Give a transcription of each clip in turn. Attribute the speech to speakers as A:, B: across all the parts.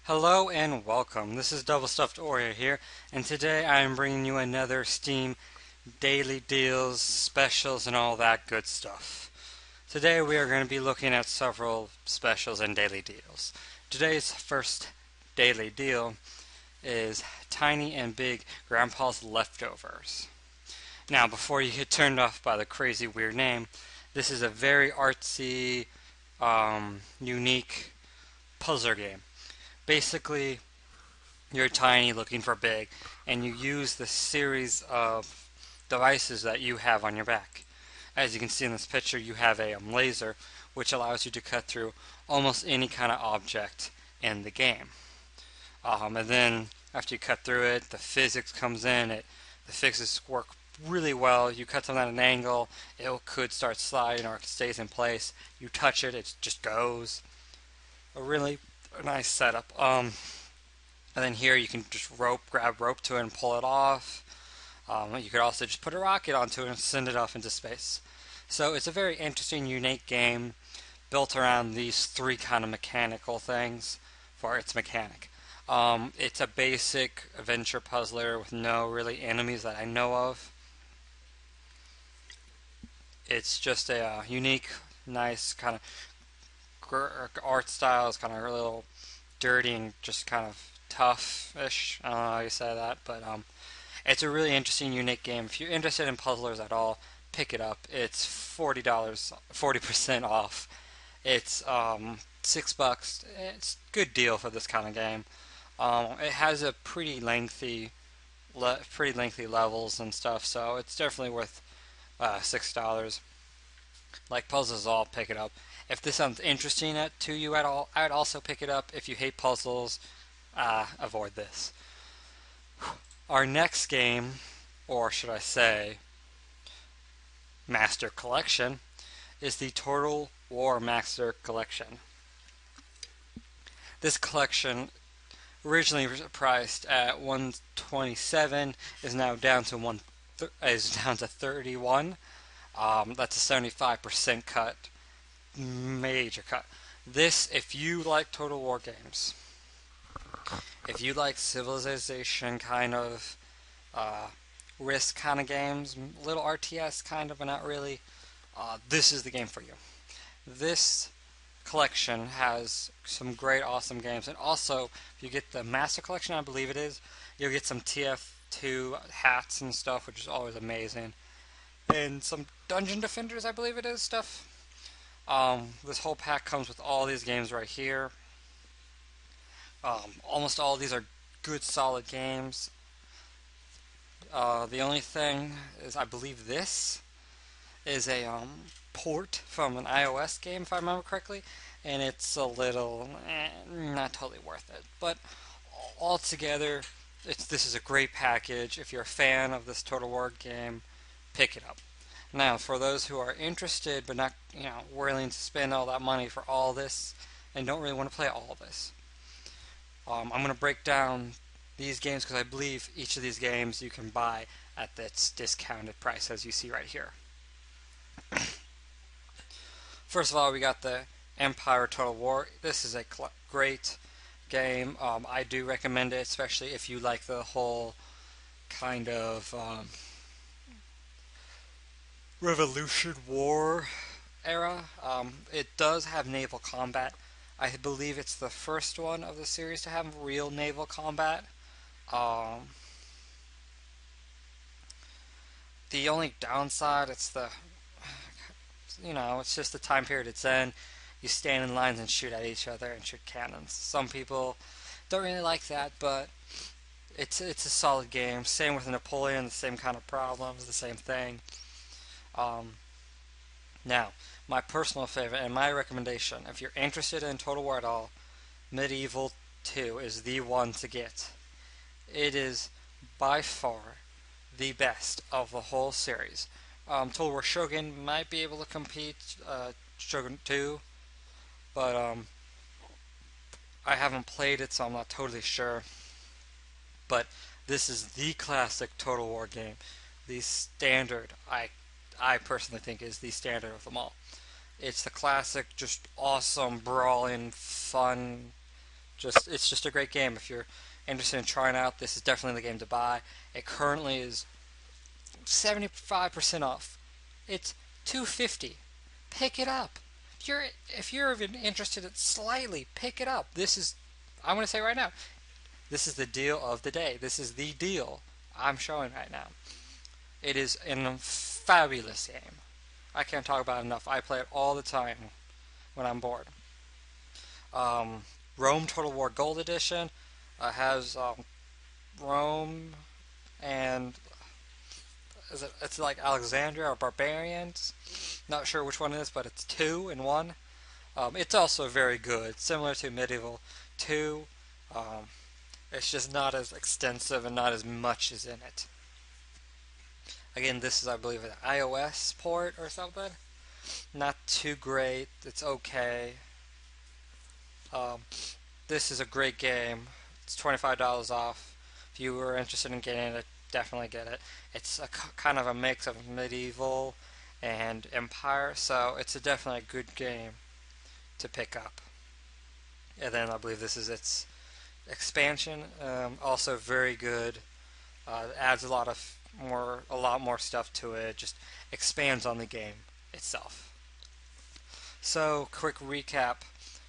A: Hello and welcome. This is Double Stuffed Oreo here, and today I am bringing you another Steam daily deals, specials, and all that good stuff. Today we are going to be looking at several specials and daily deals. Today's first daily deal is Tiny and Big Grandpa's Leftovers. Now, before you get turned off by the crazy weird name, this is a very artsy, unique puzzler game. Basically, you're tiny looking for big, and you use the series of devices that you have on your back. As you can see in this picture, you have a laser, which allows you to cut through almost any kind of object in the game. And then after you cut through it, the physics comes in. The physics work really well. You cut something at an angle, it could start sliding or it stays in place. You touch it, it just goes. A really nice setup. And then here you can just grab rope to it and pull it off. You could also just put a rocket onto it and send it off into space. So it's a very interesting, unique game built around these three kind of mechanical things for its mechanic. It's a basic adventure puzzler with no really enemies that I know of. It's just a unique, nice kind of art style. Is kind of a little dirty and just kind of tough-ish. I don't know how you say that, but it's a really interesting, unique game. If you're interested in puzzlers at all, pick it up. It's $40, 40% off. It's $6. It's a good deal for this kind of game. It has a pretty lengthy levels and stuff, so it's definitely worth $6. Like puzzles, I'll pick it up. If this sounds interesting to you at all, I'd also pick it up. If you hate puzzles, avoid this. Our next game, or should I say, Master Collection, is the Total War Master Collection. This collection, originally priced at $127, is now down to $31. That's a 75% cut. Major cut. This, if you like Total War games, if you like Civilization kind of risk kind of games, little RTS kind of, but not really, this is the game for you. This collection has some great, awesome games, and also if you get the Master Collection, I believe it is, you'll get some TF2 hats and stuff, which is always amazing, and some Dungeon Defenders, I believe it is, stuff. This whole pack comes with all these games right here. Almost all of these are good, solid games. The only thing is, I believe this is a port from an iOS game, if I remember correctly, and it's a little not totally worth it. But altogether, this is a great package. If you're a fan of this Total War game, pick it up. Now, for those who are interested but not, willing to spend all that money for all this and don't really want to play all this, I'm going to break down these games because I believe each of these games you can buy at this discounted price, as you see right here. First of all, we got the Empire Total War. This is a great game. I do recommend it, especially if you like the whole kind of Revolution War era. It does have naval combat. I believe it's the first one of the series to have real naval combat. The only downside, it's just the time period it's in. You stand in lines and shoot at each other and shoot cannons. Some people don't really like that, but it's a solid game. Same with Napoleon, the same kind of problems, the same thing. Now, my personal favorite and my recommendation, if you're interested in Total War at all, Medieval 2 is the one to get. It is by far the best of the whole series. Total War Shogun might be able to compete, Shogun 2, but I haven't played it, so I'm not totally sure. But this is the classic Total War game. The standard, I personally think, is the standard of them all. It's the classic, just awesome, brawling, fun, It's just a great game. If you're interested in trying out, this is definitely the game to buy. It currently is 75% off. It's $250. Pick it up. If you're even interested in slightly, pick it up. This is, I want to say right now, this is the deal of the day. This is the deal I'm showing right now. It is a fabulous game. I can't talk about it enough. I play it all the time when I'm bored. Rome Total War Gold Edition has Rome and it's like Alexandria or Barbarians. Not sure which one it is, but it's 2 in 1. It's also very good, similar to Medieval 2. It's just not as extensive and not as much is in it. Again, this is, I believe, an iOS port or something. Not too great. It's okay. This is a great game. It's $25 off. If you were interested in getting it, definitely get it. It's a kind of a mix of Medieval and Empire, so it's definitely a good game to pick up. And then I believe this is its expansion. Also very good. It adds a lot more stuff to it. Just expands on the game itself. So, quick recap.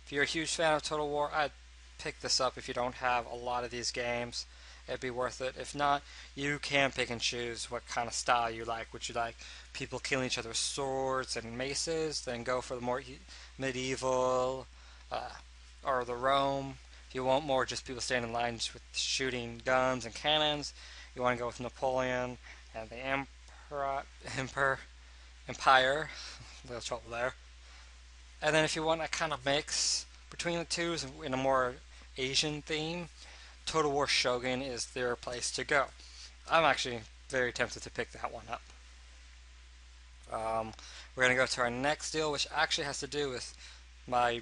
A: If you're a huge fan of Total War, I'd pick this up if you don't have a lot of these games. It'd be worth it. If not, you can pick and choose what kind of style you like. Would you like people killing each other with swords and maces? Then go for the more medieval or the Rome. If you want more just people standing in lines with shooting guns and cannons, you want to go with Napoleon and the Empire. A little trouble there. And then if you want a kind of mix between the two in a more Asian theme, Total War Shogun is their place to go. I'm actually very tempted to pick that one up. We're going to go to our next deal, which actually has to do with my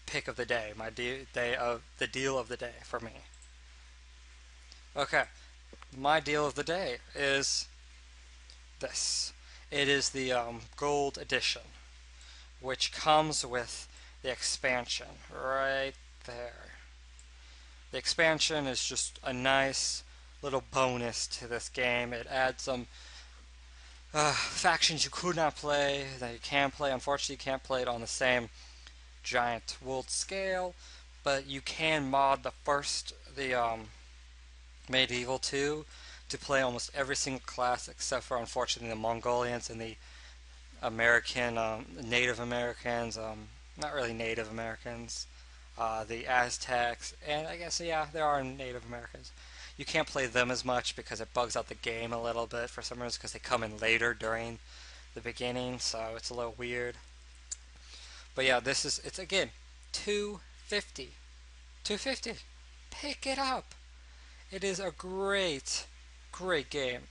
A: pick of the day, the deal of the day for me. Okay, my deal of the day is this. It is the gold edition, which comes with the expansion right there. The expansion is just a nice little bonus to this game. It adds some factions you could not play that you can play. Unfortunately, you can't play it on the same giant world scale, but you can mod the Medieval 2 to play almost every single class except for, unfortunately, the Mongolians and the American, Native Americans, not really Native Americans, the Aztecs, and I guess, yeah, there are Native Americans. You can't play them as much because it bugs out the game a little bit for some reason because they come in later during the beginning, so it's a little weird. But yeah, it's again, $250. $250. Pick it up. It is a great, great game.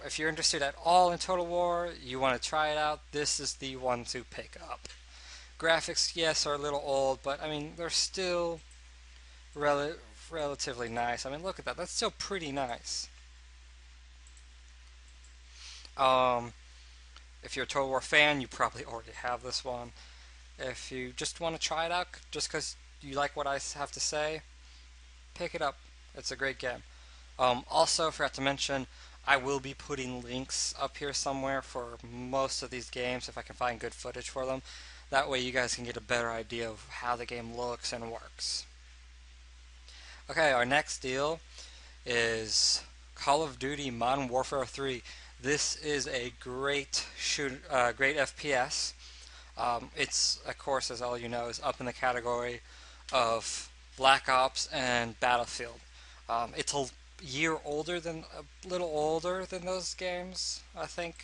A: If you're interested at all in Total War, you want to try it out, this is the one to pick up. Graphics, yes, are a little old, but I mean, they're still relatively nice. I mean, look at that. That's still pretty nice. If you're a Total War fan, you probably already have this one. If you just want to try it out, just because you like what I have to say, pick it up. It's a great game. Also, forgot to mention, I will be putting links up here somewhere for most of these games if I can find good footage for them. That way you guys can get a better idea of how the game looks and works. Okay, our next deal is Call of Duty Modern Warfare 3. This is a great great FPS. It's, of course, as all you know, is up in the category of Black Ops and Battlefield. It's a little older than those games, I think.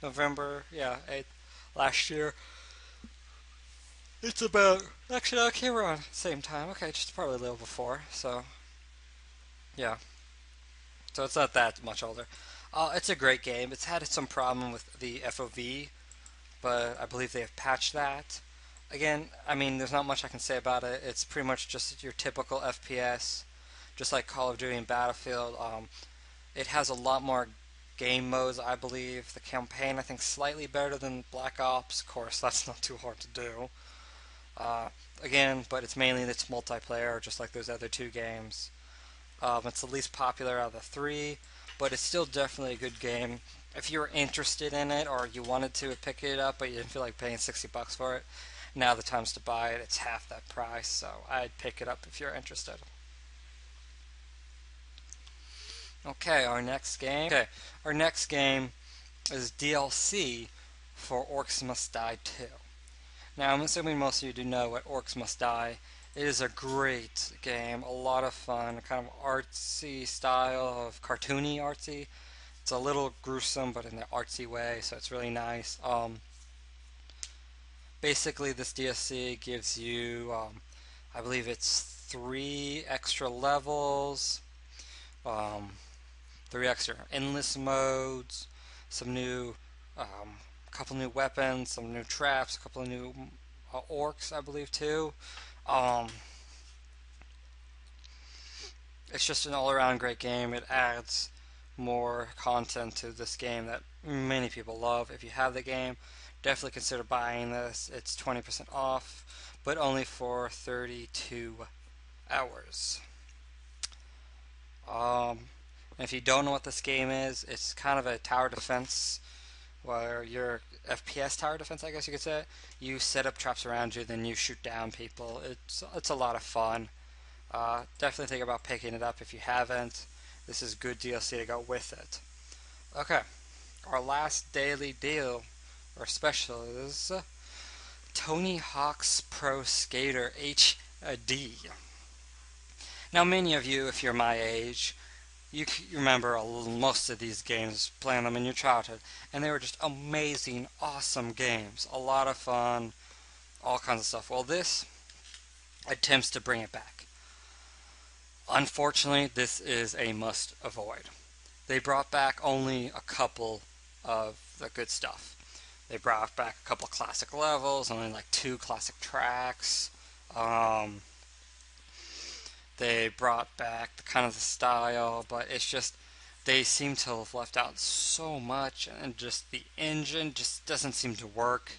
A: November, 8th, last year. It's about, actually, I came around same time. Okay, just probably a little before, so, yeah. So it's not that much older. It's a great game. It's had some problem with the FOV, but I believe they have patched that. Again, I mean, there's not much I can say about it. It's pretty much just your typical FPS, just like Call of Duty and Battlefield. It has a lot more game modes, I believe. The campaign, I think, slightly better than Black Ops. Of course, that's not too hard to do. again, but it's mainly it's multiplayer, just like those other two games. It's the least popular out of the three, but it's still definitely a good game. If you're interested in it or you wanted to pick it up but you didn't feel like paying $60 for it, now the time's to buy it. It's half that price, so I'd pick it up if you're interested. Okay, our next game. Okay, our next game is DLC for Orcs Must Die 2. Now, I'm assuming most of you do know what Orcs Must Die. It is a great game, a lot of fun, kind of artsy style of cartoony artsy. It's a little gruesome, but in an artsy way, so it's really nice. Basically, this DLC gives you, I believe it's 3 extra levels, um, 3 extra endless modes, some new, couple new weapons, some new traps, a couple of new orcs, I believe, too. Um, it's just an all-around great game. It adds more content to this game that many people love. If you have the game, definitely consider buying this. It's 20% off, but only for 32 hours. And if you don't know what this game is, it's kind of a tower defense where you're FPS tower defense, I guess you could say. You set up traps around you, then you shoot down people. It's a lot of fun. Definitely think about picking it up if you haven't. This is good DLC to go with it. Okay, our last daily deal or special is Tony Hawk's Pro Skater HD. Now, many of you, if you're my age, you remember most of these games, playing them in your childhood, and they were just amazing, awesome games. A lot of fun, all kinds of stuff. Well, this attempts to bring it back. Unfortunately, this is a must avoid. They brought back only a couple of the good stuff. They brought back a couple classic levels, only like 2 classic tracks. They brought back the kind of the style, but it's just they seem to have left out so much, and just the engine just doesn't seem to work.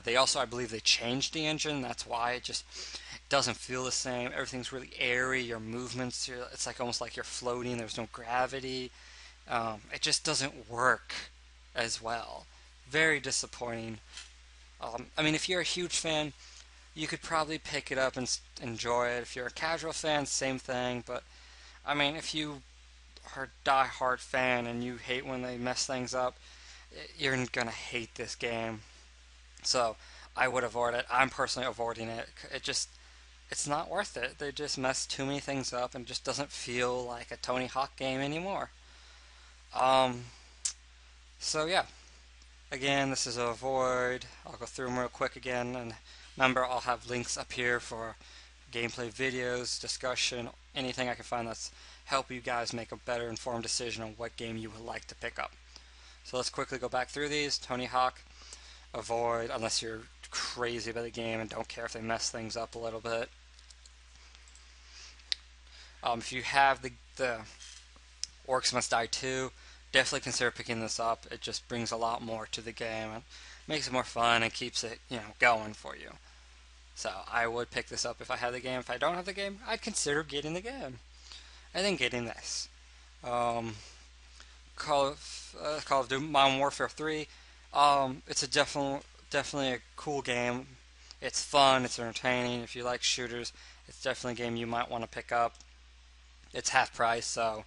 A: They also, I believe, they changed the engine. That's why it just doesn't feel the same. Everything's really airy. Your movements, it's like almost like you're floating. There's no gravity. It just doesn't work as well. Very disappointing. I mean, if you're a huge fan, you could probably pick it up and enjoy it. If you're a casual fan, same thing. But I mean, if you are a die-hard fan and you hate when they mess things up, you're gonna hate this game. So I would avoid it. I'm personally avoiding it. It's not worth it. They just mess too many things up and it just doesn't feel like a Tony Hawk game anymore. So yeah. Again, this is a avoid. I'll go through them real quick again, and remember, I'll have links up here for gameplay videos, discussion, anything I can find that's help you guys make a better informed decision on what game you would like to pick up. So let's quickly go back through these. Tony Hawk, avoid unless you're crazy about the game and don't care if they mess things up a little bit. If you have the Orcs Must Die 2, definitely consider picking this up. It just brings a lot more to the game and makes it more fun and keeps it, going for you. So I would pick this up if I had the game. If I don't have the game, I'd consider getting the game and then getting this. Call of Duty Modern Warfare 3. It's definitely a cool game. It's fun. It's entertaining. If you like shooters, it's definitely a game you might want to pick up. It's half price, so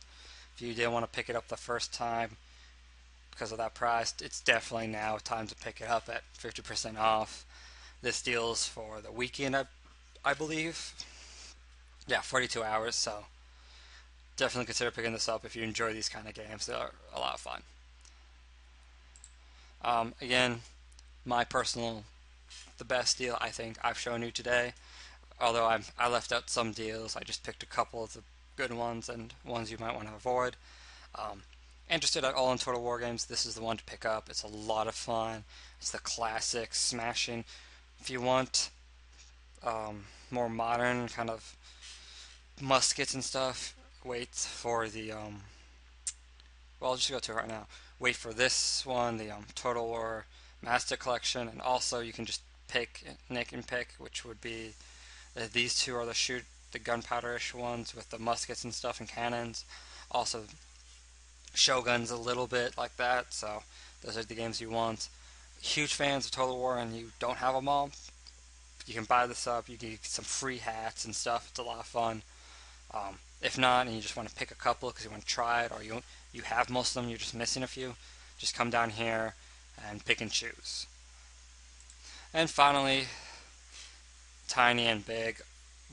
A: if you didn't want to pick it up the first time because of that price, it's definitely now time to pick it up at 50% off. This deal's for the weekend, I believe. Yeah, 42 hours, so definitely consider picking this up if you enjoy these kind of games. They're a lot of fun. Again, the best deal I think I've shown you today. Although I left out some deals, I just picked a couple of the good ones and ones you might want to avoid. Interested at all in Total War games, this is the one to pick up. It's a lot of fun. It's the classic smashing. If you want more modern kind of muskets and stuff, wait for the well, I'll just go to it right now. Wait for this one, the Total War Master Collection, and also you can just Nick and pick, which would be these two are the gunpowder-ish ones with the muskets and stuff and cannons. Also, shoguns a little bit like that. So those are the games you want. Huge fans of Total War, and you don't have them all. You can buy this up. You can get some free hats and stuff. It's a lot of fun. If not, and you just want to pick a couple because you want to try it, or you have most of them, you're just missing a few, just come down here and pick and choose. And finally, tiny and big.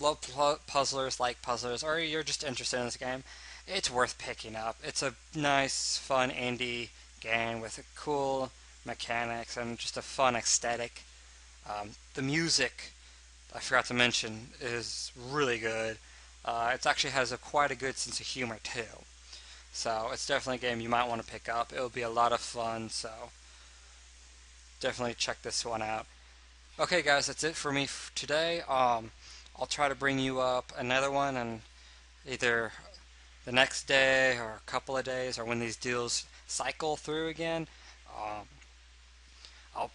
A: Love puzzlers, like puzzlers, or you're just interested in this game, it's worth picking up. It's a nice, fun indie game with cool mechanics and just a fun aesthetic. The music, I forgot to mention, is really good. It actually has quite a good sense of humor too. So it's definitely a game you might want to pick up. It'll be a lot of fun, so definitely check this one out. Okay guys, that's it for me today. I'll try to bring you up another one, and either the next day or a couple of days, or when these deals cycle through again.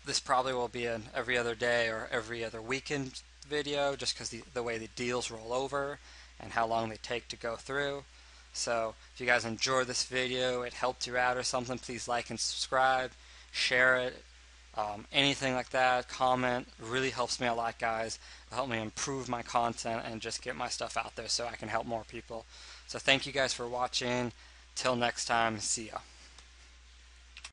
A: This probably will be an every other day or every other weekend video, just because the way the deals roll over and how long they take to go through. So if you guys enjoyed this video, it helped you out or something, please like and subscribe, share it, anything like that, comment. It really helps me a lot, guys. It'll help me improve my content and just get my stuff out there so I can help more people. So thank you guys for watching. Till next time, see ya.